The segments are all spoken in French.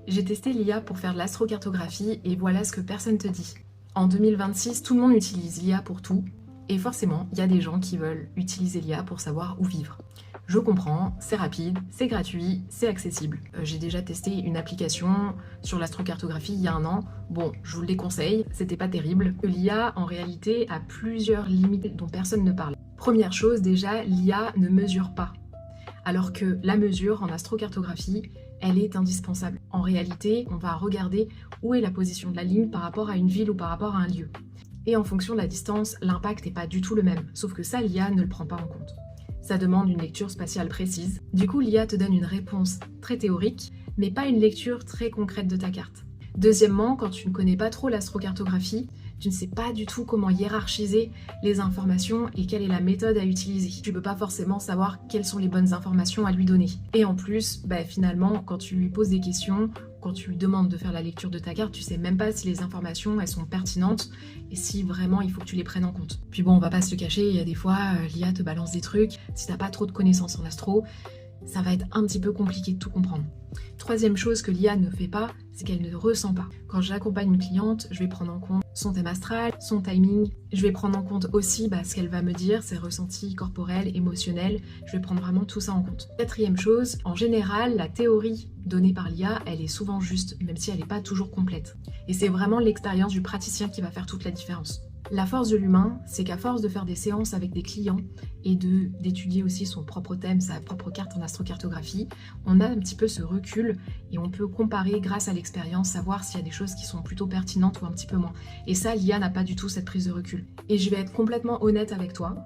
J'ai testé l'IA pour faire de l'astrocartographie et voilà ce que personne te dit. En 2026, tout le monde utilise l'IA pour tout et forcément, il y a des gens qui veulent utiliser l'IA pour savoir où vivre. Je comprends, c'est rapide, c'est gratuit, c'est accessible. J'ai déjà testé une application sur l'astrocartographie il y a un an. Bon, je vous le déconseille, c'était pas terrible. L'IA, en réalité, a plusieurs limites dont personne ne parle. Première chose, déjà, l'IA ne mesure pas. Alors que la mesure en astrocartographie, elle est indispensable. En réalité, on va regarder où est la position de la ligne par rapport à une ville ou par rapport à un lieu. Et en fonction de la distance, l'impact n'est pas du tout le même, sauf que ça, l'IA ne le prend pas en compte. Ça demande une lecture spatiale précise. Du coup, l'IA te donne une réponse très théorique, mais pas une lecture très concrète de ta carte. Deuxièmement, quand tu ne connais pas trop l'astrocartographie, tu ne sais pas du tout comment hiérarchiser les informations et quelle est la méthode à utiliser. Tu peux pas forcément savoir quelles sont les bonnes informations à lui donner. Et en plus, finalement, quand tu lui poses des questions, quand tu lui demandes de faire la lecture de ta carte, tu sais même pas si les informations elles sont pertinentes et si vraiment il faut que tu les prennes en compte. Puis bon, on va pas se le cacher, il y a des fois l'IA te balance des trucs, si t'as pas trop de connaissances en astro, ça va être un petit peu compliqué de tout comprendre. Troisième chose que l'IA ne fait pas, c'est qu'elle ne ressent pas. Quand j'accompagne une cliente, je vais prendre en compte son thème astral, son timing. Je vais prendre en compte aussi ce qu'elle va me dire, ses ressentis corporels, émotionnels. Je vais prendre vraiment tout ça en compte. Quatrième chose, en général, la théorie donnée par l'IA, elle est souvent juste, même si elle n'est pas toujours complète. Et c'est vraiment l'expérience du praticien qui va faire toute la différence. La force de l'humain, c'est qu'à force de faire des séances avec des clients et d'étudier aussi son propre thème, sa propre carte en astrocartographie, on a un petit peu ce recul et on peut comparer grâce à l'expérience, savoir s'il y a des choses qui sont plutôt pertinentes ou un petit peu moins. Et ça, l'IA n'a pas du tout cette prise de recul. Et je vais être complètement honnête avec toi,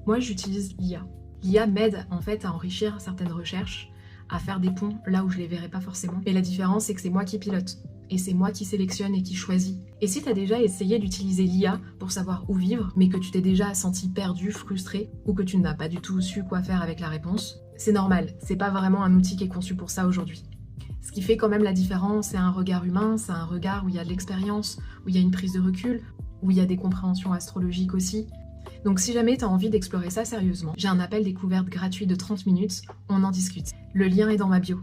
moi j'utilise l'IA. L'IA m'aide en fait à enrichir certaines recherches, à faire des ponts là où je les verrais pas forcément. Et la différence, c'est que c'est moi qui pilote. Et c'est moi qui sélectionne et qui choisis. Et si tu as déjà essayé d'utiliser l'IA pour savoir où vivre, mais que tu t'es déjà senti perdu, frustré, ou que tu n'as pas du tout su quoi faire avec la réponse, c'est normal, c'est pas vraiment un outil qui est conçu pour ça aujourd'hui. Ce qui fait quand même la différence, c'est un regard humain, c'est un regard où il y a de l'expérience, où il y a une prise de recul, où il y a des compréhensions astrologiques aussi. Donc si jamais tu as envie d'explorer ça sérieusement, j'ai un appel découverte gratuit de 30 minutes, on en discute. Le lien est dans ma bio.